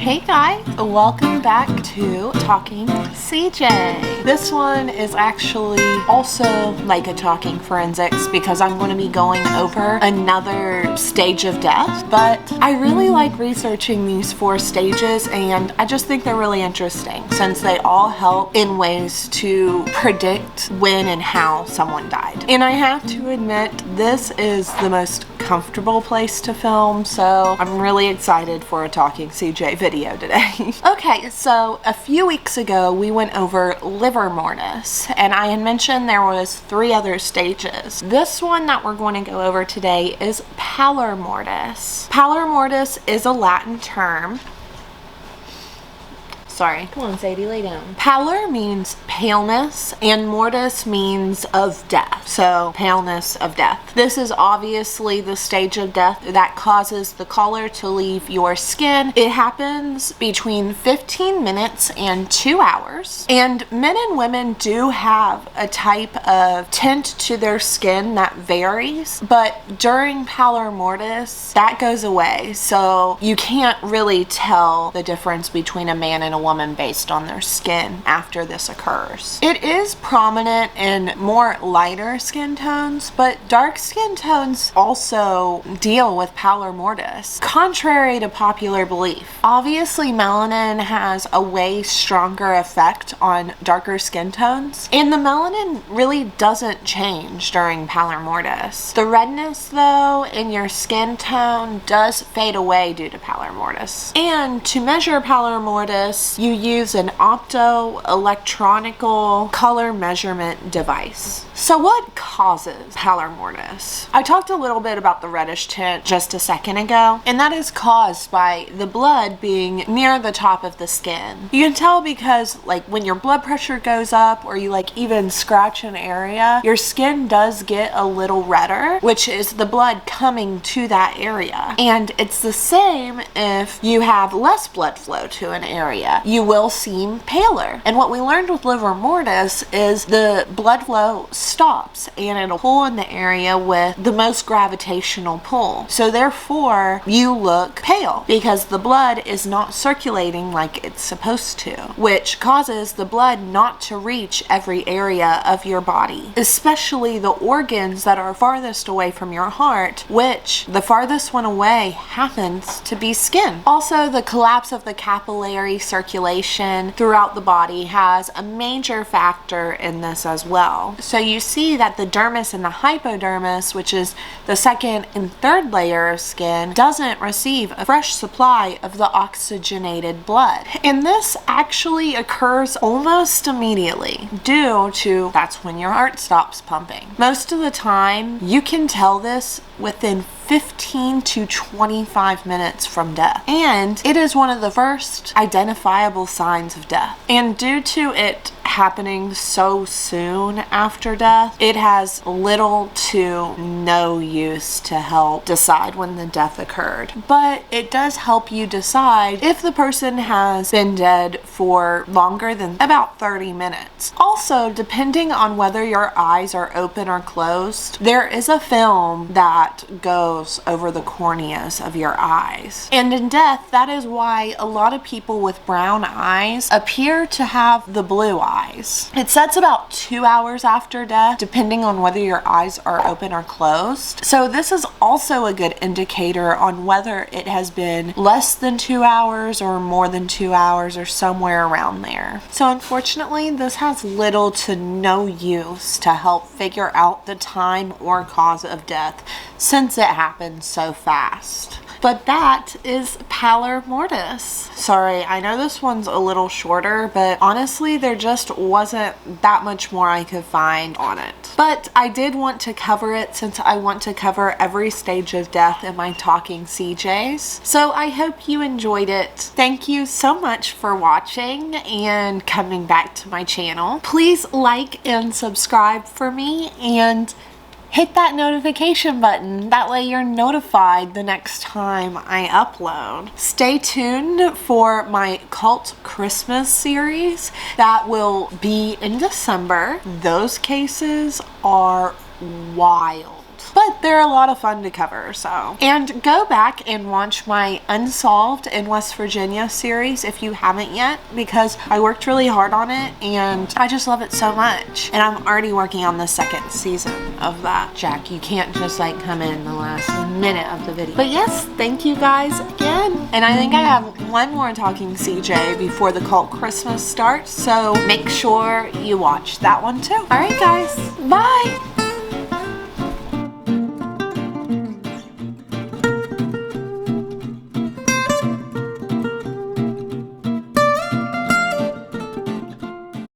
Hey guys, welcome back to Talking CJ. This one is actually also like a Talking Forensics because I'm going to be going over another stage of death, but I really like researching these 4 stages and I just think they're really interesting since they all help in ways to predict when and how someone died. And I have to admit, this is the most comfortable place to film, so I'm really excited for a Talking CJ video today. Okay, so a few weeks ago we went over Pallor Mortis, and I had mentioned there was 3 other stages. This one that we're going to go over today is Pallor Mortis. Pallor Mortis is a Latin term. Sorry. Come on, Sadie, lay down. Pallor means paleness, and mortis means of death. So, paleness of death. This is obviously the stage of death that causes the color to leave your skin. It happens between 15 minutes and 2 hours. And men and women do have a type of tint to their skin that varies, but during Pallor Mortis, that goes away. So, you can't really tell the difference between a man and a woman based on their skin after this occurs. It is prominent in more lighter skin tones, but dark skin tones also deal with Pallor Mortis, contrary to popular belief. Obviously, melanin has a way stronger effect on darker skin tones, and the melanin really doesn't change during Pallor Mortis. The redness, though, in your skin tone does fade away due to Pallor Mortis. And to measure Pallor Mortis, you use an optoelectronical color measurement device. So what causes Pallor Mortis? I talked a little bit about the reddish tint just a second ago, and that is caused by the blood being near the top of the skin. You can tell because like when your blood pressure goes up or you like even scratch an area, your skin does get a little redder, which is the blood coming to that area. And it's the same if you have less blood flow to an area. You will seem paler. And what we learned with Pallor Mortis is the blood flow stops and it'll pull in the area with the most gravitational pull. So therefore, you look pale because the blood is not circulating like it's supposed to, which causes the blood not to reach every area of your body, especially the organs that are farthest away from your heart, which the farthest one away happens to be skin. Also, the collapse of the capillary circulation throughout the body has a major factor in this as well. So you see that the dermis and the hypodermis, which is the second and third layer of skin, doesn't receive a fresh supply of the oxygenated blood. And this actually occurs almost immediately due to that's when your heart stops pumping. Most of the time, you can tell this within 15 to 25 minutes from death. And it is one of the first identifiable signs of death. And due to it happening so soon after death, it has little to no use to help decide when the death occurred. But it does help you decide if the person has been dead for longer than about 30 minutes. Also, depending on whether your eyes are open or closed, there is a film that goes over the corneas of your eyes. And in death, that is why a lot of people with brown eyes appear to have the blue eyes. It sets about 2 hours after death, depending on whether your eyes are open or closed. So this is also a good indicator on whether it has been less than 2 hours or more than 2 hours or somewhere around there. So unfortunately, this has little to no use to help figure out the time or cause of death since it happened so fast. But that is Pallor Mortis. Sorry, I know this one's a little shorter, but honestly, there just wasn't that much more I could find on it. But I did want to cover it since I want to cover every stage of death in my Talking CJs. So I hope you enjoyed it. Thank you so much for watching and coming back to my channel. Please like and subscribe for me and hit that notification button. That way you're notified the next time I upload. Stay tuned for my Cult Christmas series that will be in December. Those cases are wild. but they're a lot of fun to cover. So, and go back and watch my Unsolved in West Virginia series if you haven't yet, because I worked really hard on it and I just love it so much. And I'm already working on the second season of that. Jack, you can't just like come in the last minute of the video. But yes, thank you guys again. And I think I have one more Talking CJ before the Cult Christmas starts, so make sure you watch that one too. All right guys, bye.